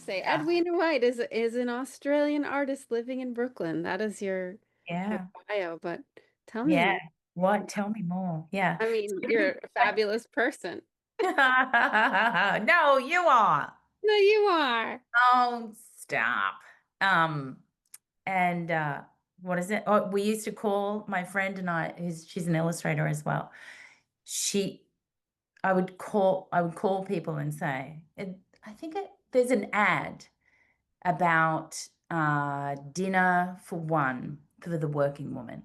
say Yeah. Edwina White is an Australian artist living in Brooklyn. That is your Yeah. bio, but tell me Yeah. more. What? Tell me more. Yeah. I mean, you're a fabulous person. No, you are. No, you are. Oh, stop. Um, and what is it? Oh, we used to call my friend and I, she's an illustrator as well. She, I would call people and say, I think there's an ad about dinner for one for the working woman,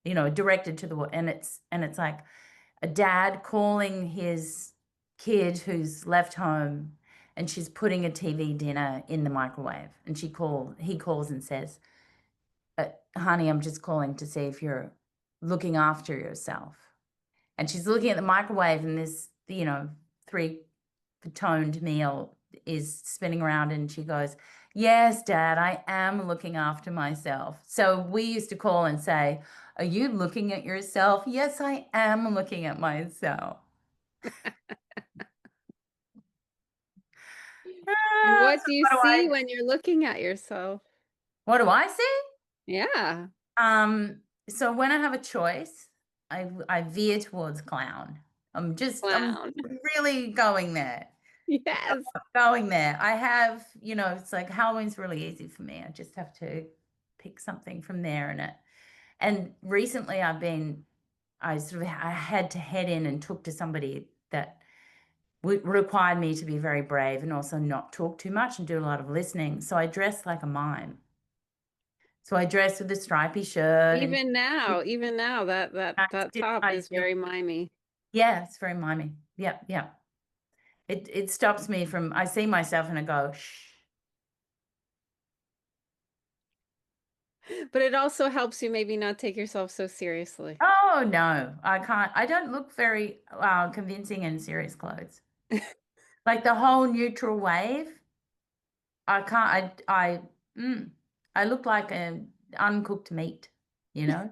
directed to and it's like a dad calling his kid who's left home, and she's putting a TV dinner in the microwave, and he calls and says, honey, I'm just calling to see if you're looking after yourself. And she's looking at the microwave, and this, three toned meal is spinning around, and she goes, yes, Dad, I am looking after myself. So we used to call and say, are you looking at yourself? Yes, I am looking at myself. And what So do you what do see I when you're looking at yourself? what do I see? Yeah, Um, so when I have a choice, I veer towards clown. I'm clown. really going there. Yes. Going there. I have, it's like Halloween's really easy for me. I just have to pick something from there and recently I had to head in and talk to somebody that required me to be very brave and also not talk too much and do a lot of listening. So I dressed like a mime. So I dressed with a stripy shirt and Even now, that top I is do. very mimey. Yeah, it's very mimey. Yeah, yeah. It stops me from, I see myself and I go, shh. But it also helps you maybe not take yourself so seriously. Oh no, I can't. I don't look very convincing in serious clothes. Like the whole neutral wave, I can't. I look like an uncooked meat. You know,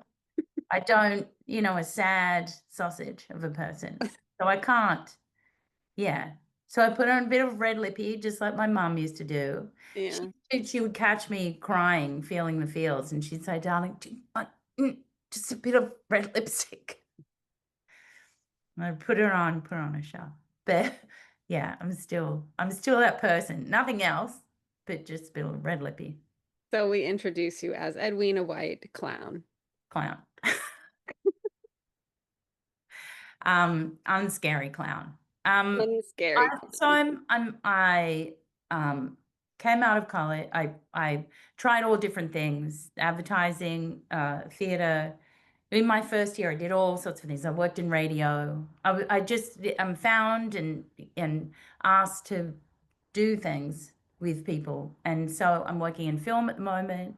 I don't. A sad sausage of a person. So I can't. Yeah. So I put on a bit of red lippy, just like my mum used to do. She Yeah. she would catch me crying, feeling the feels, and she'd say, "Darling, do you want, just a bit of red lipstick." I put on a show. But yeah, I'm still that person. Nothing else, but just a bit of red lippy So we introduce you as Edwina White, clown. clown. Unscary clown. Unscary So clown. I came out of college. I tried all different things, advertising, theater. In my first year, I did all sorts of things. I worked in radio. I just found and asked to do things with people. And so I'm working in film at the moment.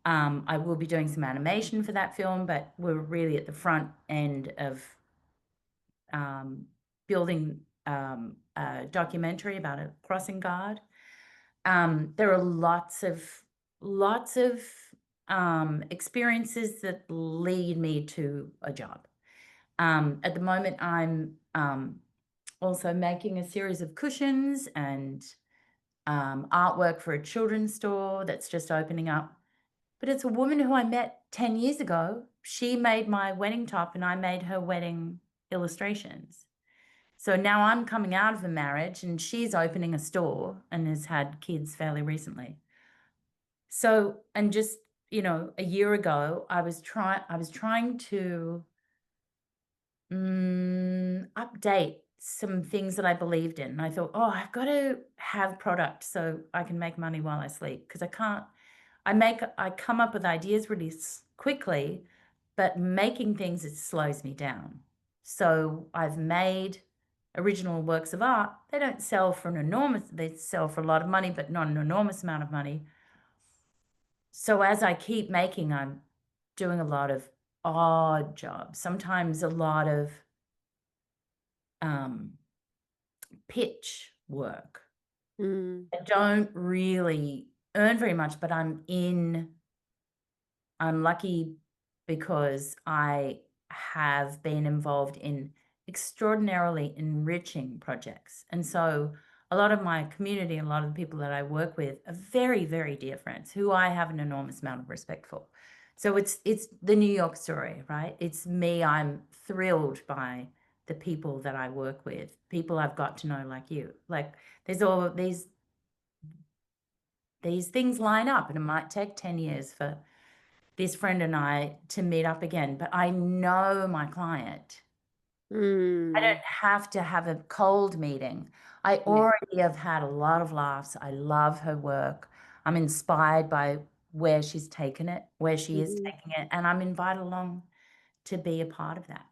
I will be doing some animation for that film, but we're really at the front end of um, building a documentary about a crossing guard. There are lots of experiences that lead me to a job. At the moment, I'm also making a series of cushions and artwork for a children's store that's just opening up. But it's a woman who I met 10 years ago. She made my wedding top and I made her wedding illustrations. So now I'm coming out of a marriage and she's opening a store and has had kids fairly recently. So, and just, a year ago, I was trying to update some things that I believed in. And I thought, oh, I've got to have product so I can make money while I sleep because I come up with ideas really quickly, but making things, it slows me down. So I've made original works of art. They don't sell for they sell for a lot of money, but not an enormous amount of money. So as I keep making, I'm doing a lot of odd jobs, sometimes a lot of um, pitch work. Mm. I don't really earn very much, but I'm lucky because I have been involved in extraordinarily enriching projects. And so a lot of my community, a lot of the people that I work with are very, very dear friends who I have an enormous amount of respect for. So it's the New York story, right? It's me. I'm thrilled by the people that I work with, people I've got to know like you. Like there's all these things line up, and it might take 10 years for this friend and I to meet up again, but I know my client. I don't Mm. have to have a cold meeting. I Yeah. already have had a lot of laughs. I love her work. I'm inspired by where she's taken it, where she is Mhm. taking it, and I'm invited along to be a part of that.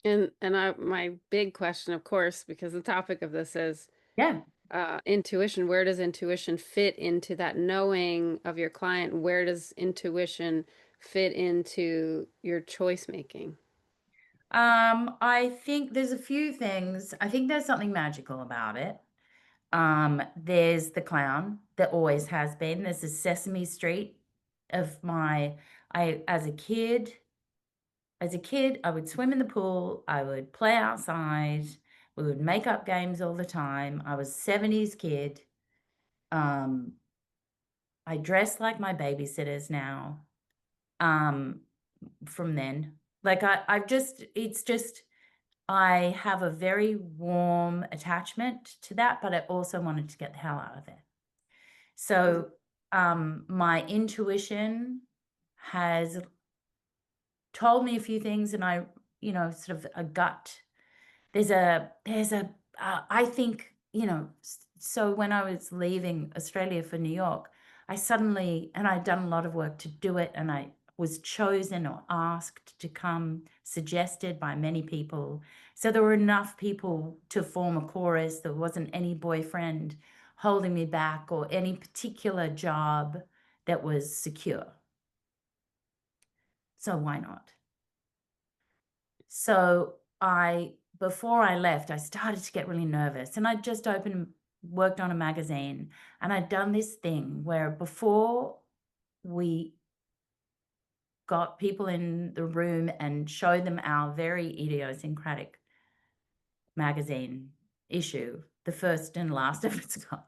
And my big question, of course, because the topic of this is Yeah. intuition. Where does intuition fit into that knowing of your client? Where does intuition fit into your choice making? I think there's a few things. I think there's something magical about it. There's the clown that always has been. There's the Sesame Street of my I as a kid, I would swim in the pool, I would play outside, we would make up games all the time. I was 70s kid. Um, I dress like my babysitters now, um, from then. Like I've just it's just I have a very warm attachment to that, but I also wanted to get the hell out of there. So, my intuition has told me a few things, and sort of a gut. I think, so when I was leaving Australia for New York, and I'd done a lot of work to do it, and I was chosen or asked to come, suggested by many people. So there were enough people to form a chorus. There wasn't any boyfriend holding me back or any particular job that was secure. So why not? So before I left, I started to get really nervous, and I just worked on a magazine, and I'd done this thing where before we got people in the room and showed them our very idiosyncratic magazine issue, the first and last of its kind.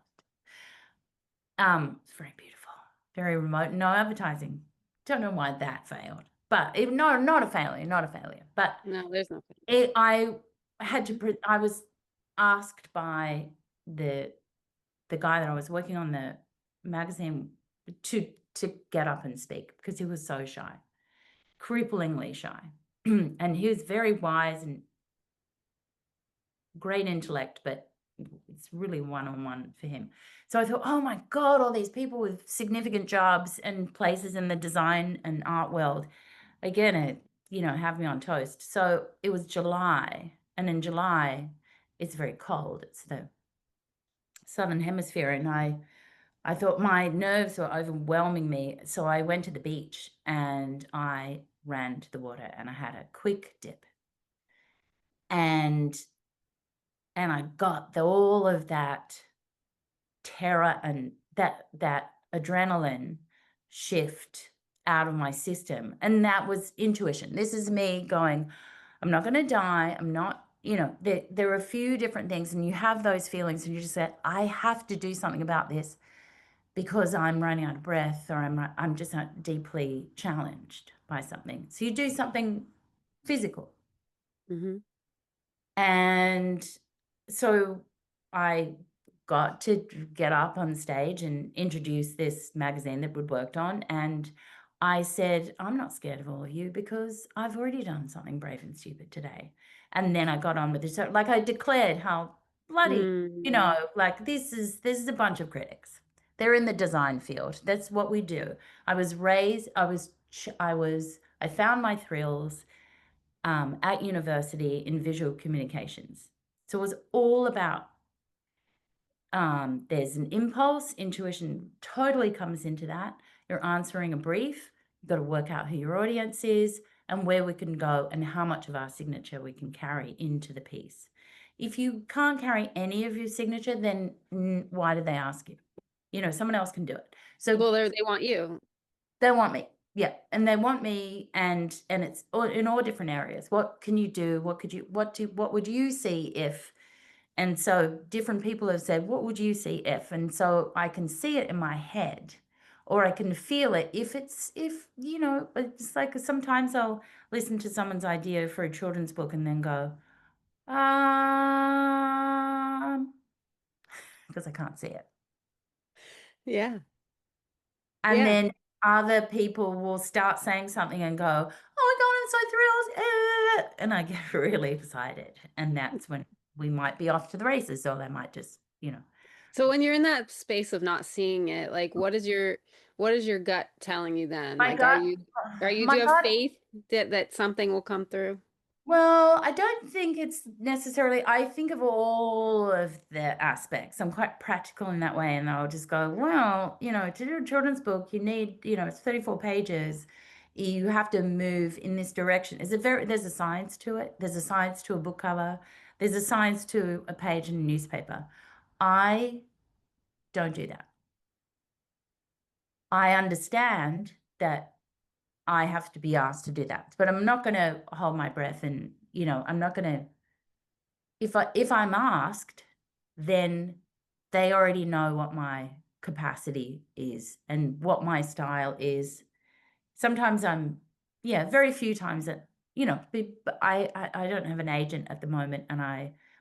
It's very beautiful, very remote, no advertising. Don't know why that failed, but no, not a failure, not a failure. But No, there's nothing. I had to. I was asked by the guy that I was working on the magazine to get up and speak because he was so shy, cripplingly shy, and he was very wise and great intellect, but it's really one-on-one for him. So I thought, oh my God, all these people with significant jobs and places in the design and art world are gonna, have me on toast. So it was July, and in July, it's very cold. It's the southern hemisphere, and I thought my nerves were overwhelming me. So I went to the beach and I ran to the water and I had a quick dip. And I got all of that terror and that adrenaline shift out of my system. And that was intuition. This is me going, I'm not going to die. I'm not, there are a few different things, and you have those feelings, and you just say, I have to do something about this because I'm running out of breath, or I'm just deeply challenged by something. So you do something physical. Hmm. And so I got to get up on stage and introduce this magazine that we'd worked on. And I said, I'm not scared of all of you because I've already done something brave and stupid today. And then I got on with it. So like I declared how bloody, Mm. like this is a bunch of critics. They're in the design field. That's what we do. I was raised, I found my thrills at university in visual communications. So it was all about there's an impulse, intuition totally comes into that. You're answering a brief, you've got to work out who your audience is and where we can go and how much of our signature we can carry into the piece. If you can't carry any of your signature, then why did they ask you? Someone else can do it. So Well, they want you. they want me. Yeah, and they want me, and it's in all different areas. What can you do? What would you see if? And so different people have said, what would you see if? And so I can see it in my head or I can feel it it's like sometimes I'll listen to someone's idea for a children's book and then go, um, because I can't see it. Yeah. And Yeah. then other people will start saying something and go, oh my God, I'm so thrilled. And I get really excited. And that's when we might be off to the races, or they might just. So when you're in that space of not seeing it, like what is your gut telling you then? My Like are gut, you are you do my you have gut faith that something will come through? Well, I don't think it's necessarily, I think of all of the aspects. I'm quite practical in that way. And I'll just go, well, to do a children's book, you need, it's 34 pages. You have to move in this direction. There's a science to it. There's a science to a book cover. There's a science to a page in a newspaper. I don't do that. I understand that I have to be asked to do that, but I'm not going to hold my breath and, I'm not going to if I'm asked, then they already know what my capacity is and what my style is. Sometimes yeah, very few times but I don't have an agent at the moment, and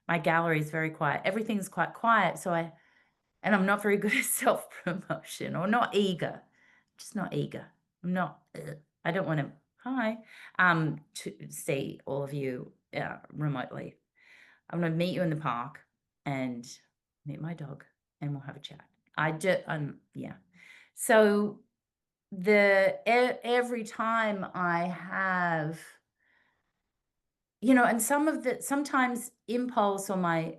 my gallery is very quiet. Everything's quite quiet, and I'm not very good at self-promotion or not eager, just not eager. I'm not. I don't want to. Hi, to see all of you remotely. I'm going to meet you in the park and meet my dog and we'll have a chat. Yeah. So every time I have, and sometimes impulse or my,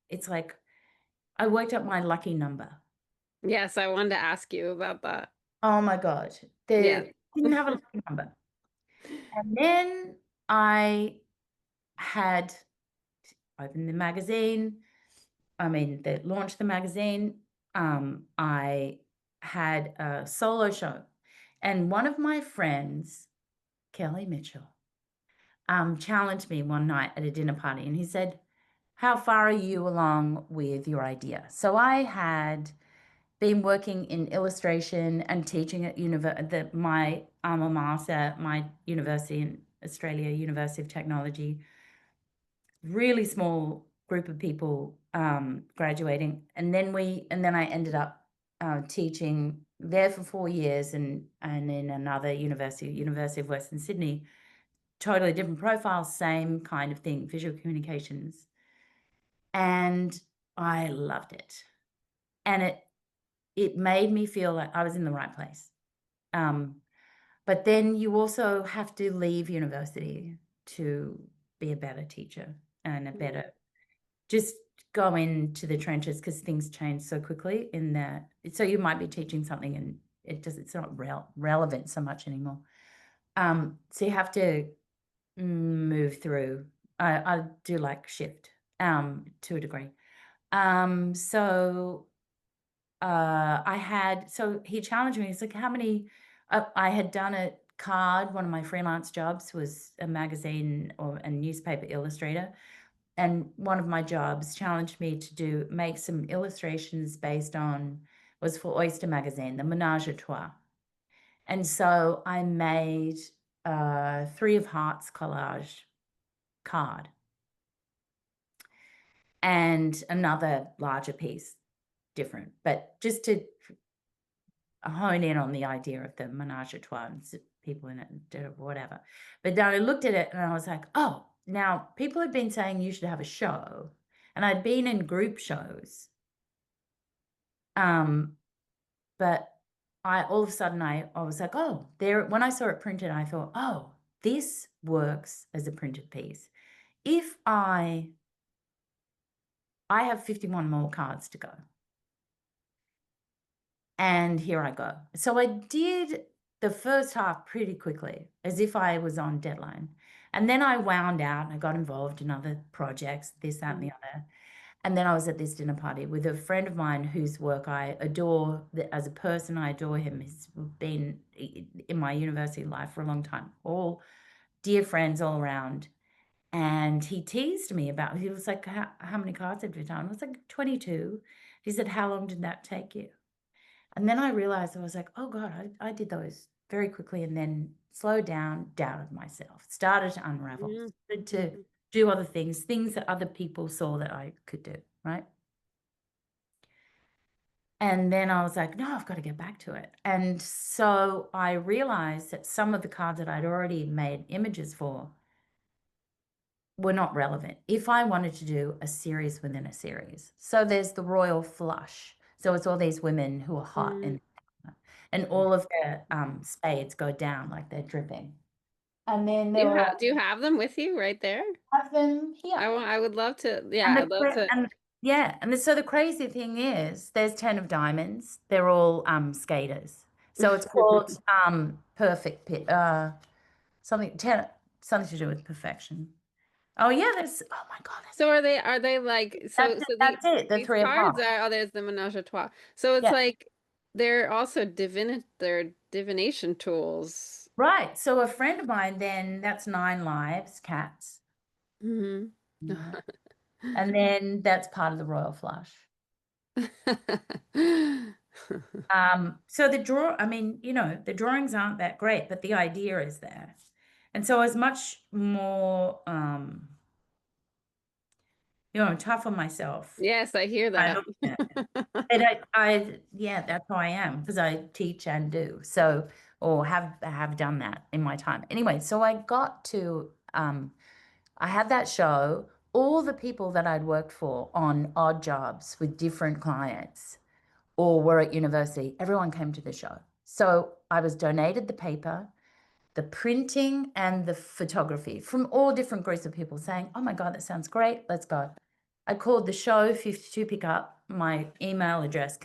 it's like I worked up my lucky number. Yes, I wanted to ask you about that. Oh my God. Yeah. Didn't have a lucky number. And then I had opened the magazine. I mean, they launched the magazine. I had a solo show, and one of my friends, Kelly Mitchell, challenged me one night at a dinner party, and he said, "How far are you along with your idea?" So I had been working in illustration and teaching at my alma mater, my university in Australia, University of Technology, really small group of people graduating, and then I ended up teaching there for 4 years, and in another University of Western Sydney, totally different profile, same kind of thing, visual communications, and I loved it, and it made me feel like I was in the right place. But then you also have to leave university to be a better teacher and a better just go into the trenches, because things change so quickly in that. So you might be teaching something and it's not relevant so much anymore. So you have to move through. I do like shift to a degree. So so he challenged me. He's like, how many? I had done a card. One of my freelance jobs was a magazine or a newspaper illustrator. And one of my jobs challenged me to make some illustrations was for Oyster magazine, the Ménage trois. And so I made a Three of Hearts collage card and another larger piece, different, but just to hone in on the idea of the Ménage à trois and people in it, whatever. But then I looked at it and I was like, oh, now people had been saying you should have a show, and I'd been in group shows. But all of a sudden I was like, oh, when I saw it printed, I thought, oh, this works as a printed piece. If I have 51 more cards to go. And here I go. So I did the first half pretty quickly, as if I was on deadline. And then I wound out and I got involved in other projects, this, that, and the other. And then I was at this dinner party with a friend of mine whose work I adore as a person. I adore him. He's been in my university life for a long time. All dear friends all around. And he teased me about, he was like, how many cards have you done? I was like, 22. He said, how long did that take you? And then I realized, I was like, oh God, I did those very quickly, and then slowed down, doubted myself, started to unravel, started to Mm-hmm. do other things that other people saw that I could do, right? And then I was like, no, I've got to get back to it. And so I realized that some of the cards that I'd already made images for were not relevant if I wanted to do a series within a series. So there's the royal flush. So it's all these women who are hot and all of their spades go down like they're dripping. And then Do there you are have them with you right there? have them here. I would love to. And Yeah, I'd love to. yeah, and so the crazy thing is there's 10 of diamonds. They're all skaters. So it's called perfect pit something 10 something to do with perfection. Oh yeah, there's oh my God, there's So are they like that's it, the these three of cards hearts. are, oh, there's the ménage à trois. So it's Yeah. like they're also they're divination tools. Right. So a friend of mine then, that's 9 lives, cats. Hmm. Yeah. And then that's part of the royal flush. So I mean, the drawings aren't that great, but the idea is there. And so I was much more tough on myself. Yes, I hear I that. looked at it. And yeah, that's who I am because I teach and do. So, or have done that in my time. Anyway, so I had that show. All the people that I'd worked for on odd jobs with different clients or were at university, everyone came to the show. So I was donated the paper, the printing, and the photography from all different groups of people saying, oh my God, that sounds great. Let's go. I called the show 52 Pickup. My email address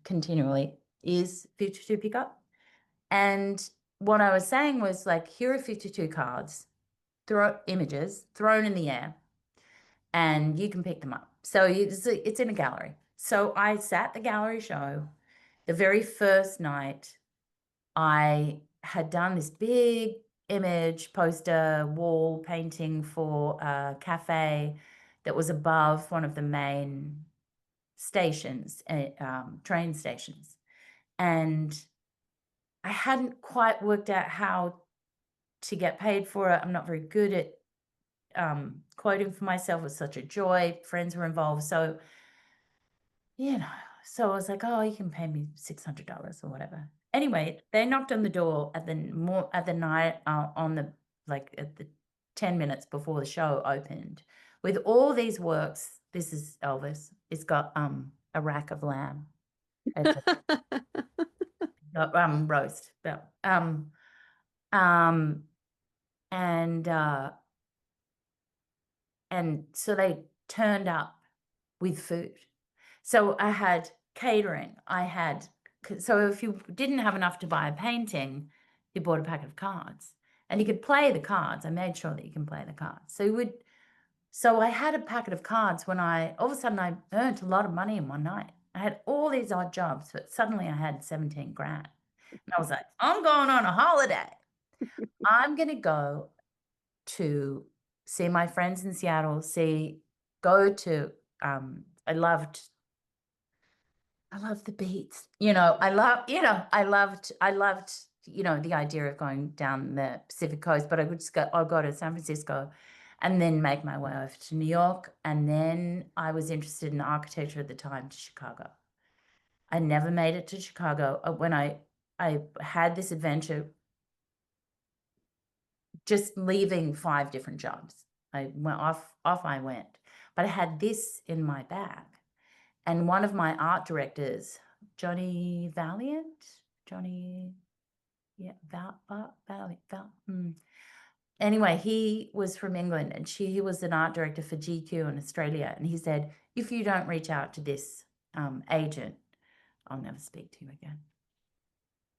continually is 52 Pickup. And what I was saying was like, here are 52 cards, images thrown in the air, and you can pick them up. So it's in a gallery. So I sat the gallery show. The very first night, I had done this big image poster wall painting for a cafe that was above one of the main stations, train stations. And I hadn't quite worked out how to get paid for it. I'm not very good at quoting for myself. It was such a joy. Friends were involved. So, you know, so I was like, oh, you can pay me $600 or whatever. Anyway, they knocked on the door at the night on the like at the 10 minutes before the show opened with all these works. This is Elvis. It's got a rack of lamb. It's a roast. But, um and so they turned up with food. So I had catering. So if you didn't have enough to buy a painting, you bought a packet of cards. And you could play the cards. I made sure that you can play the cards. So I had a packet of cards when all of a sudden I earned a lot of money in one night. I had all these odd jobs, but suddenly I had 17 grand. And I was like, I'm going on a holiday. I'm going to go to see my friends in Seattle, go to, I loved the beats. I loved, the idea of going down the Pacific Coast, but I'll go to San Francisco and then make my way over to New York. And then I was interested in architecture at the time to Chicago. I never made it to Chicago. When I had this adventure just leaving 5 different jobs. I went off I went. But I had this in my bag. And one of my art directors, Johnny Valiant, Johnny, yeah, Anyway, he was from England and he was an art director for GQ in Australia. And he said, if you don't reach out to this agent, I'll never speak to you again.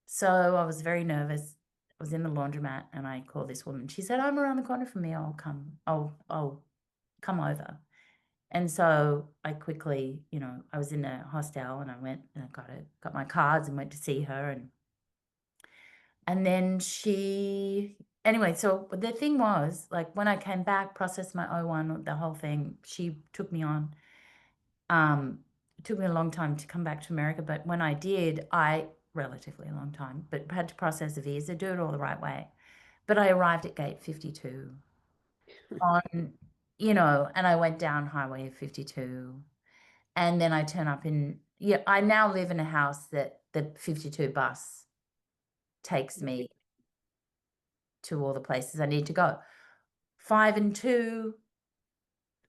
So I was very nervous. I was in the laundromat and I called this woman. She said, I'm around the corner from me. I'll come over. And so I quickly, I was in a hostel and I went and I got my cards and went to see her. And then anyway, so the thing was, like, when I came back, processed my O1, the whole thing, she took me on. It took me a long time to come back to America, but when I did, relatively a long time, but had to process a visa, do it all the right way. But I arrived at gate 52 on, and I went down Highway 52. And then I turn up yeah, I now live in a house that the 52 bus takes me to all the places I need to go. 5 and 2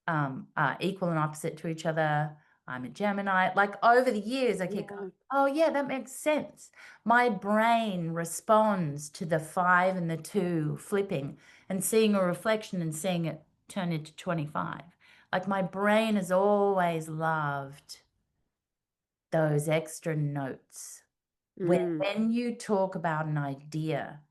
are equal and opposite to each other. I'm a Gemini. Like over the years, I keep going, Yeah. oh, yeah, that makes sense. My brain responds to the 5 and the 2 flipping and seeing a reflection and seeing it turn into 25. Like my brain has always loved those extra notes. Mm. When you talk about an idea,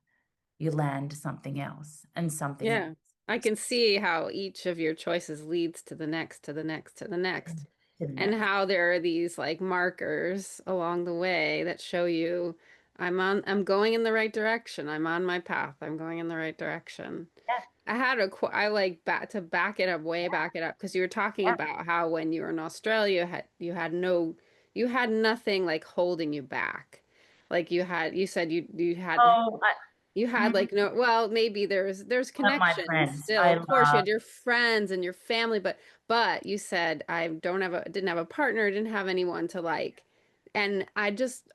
you land something else and something else Yeah. I can see how each of your choices leads to the next, to the next, to the next. to the And next. how there are these like markers along the way that show you I'm going in the right direction. I'm on my path. I'm going in the right direction. Yeah, I had I like back it up, way back it up, because you were talking yeah. about how when you were in Australia, you had nothing like holding you back. Like you said Oh, you mm, had like no, well, maybe there's love my connections friends. still. I Of course, you love, had your friends and your family, but you said I don't have a didn't have a partner, didn't have anyone to like. And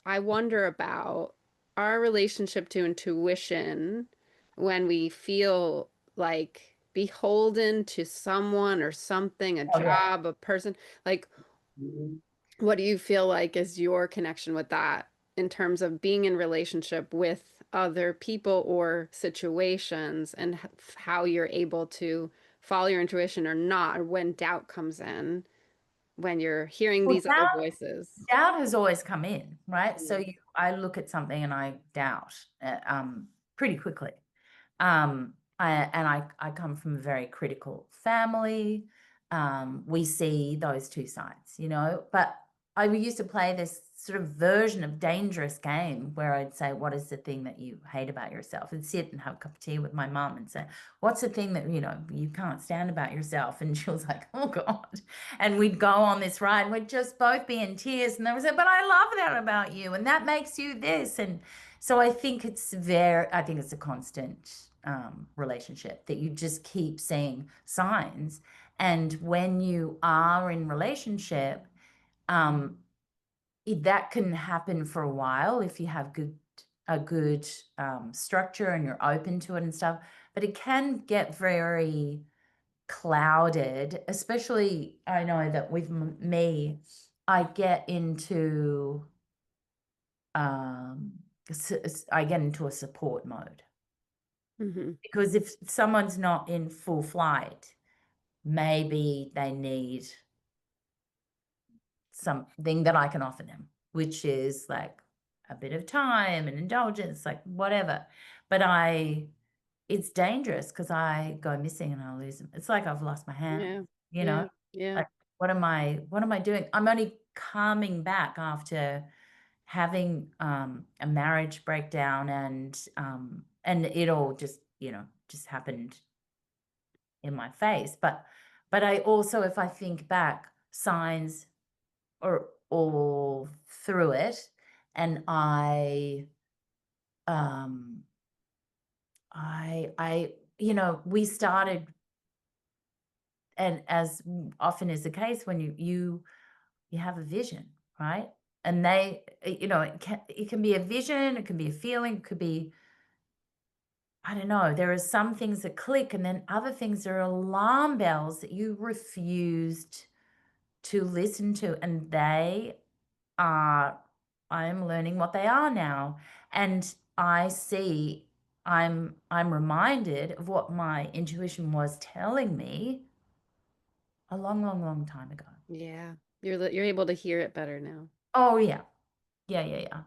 I wonder about our relationship to intuition when we feel like beholden to someone or something, a oh, yeah. job, a person. Like, what do you feel like is your connection with that in terms of being in relationship with other people or situations and how you're able to follow your intuition or not, or when doubt comes in, when you're hearing Well, these other voices? doubt has always come in, right? So Mm. I look at something and I doubt pretty quickly. I come from a very critical family. We see those two sides, but I used to play this sort of version of dangerous game where I'd say, what is the thing that you hate about yourself? And sit and have a cup of tea with my mum and say, what's the thing that, you can't stand about yourself? And she was like, oh God. And we'd go on this ride and we'd just both be in tears. And they would say, but I love that about you. And that makes you this. And so I think it's a constant relationship that you just keep seeing signs. And when you are in relationship, um, that can happen for a while if you have a good structure and you're open to it and stuff. But it can get very clouded, especially I know that with me, I get into um, I get into a support mode Hmm. because if someone's not in full flight, maybe they need something that I can offer them, which is like a bit of time and indulgence, like whatever. But it's dangerous because I go missing and I lose them. It's like I've lost my hand, Yeah, you know? yeah, yeah, Like what am I doing? I'm only coming back after having a marriage breakdown and it all just happened in my face. But I also, if I think back, signs are all through it. And um we started, and as often is the case when you have a vision, right? And it can be a vision, it can be a feeling, it could be, I don't know, there are some things that click and then other things are alarm bells that you refused to listen to, and they are, I'm learning what they are now. And I see, I'm reminded of what my intuition was telling me a long, long, long time ago. yeah. You're able to hear it better now. Oh yeah. Yeah, yeah, yeah.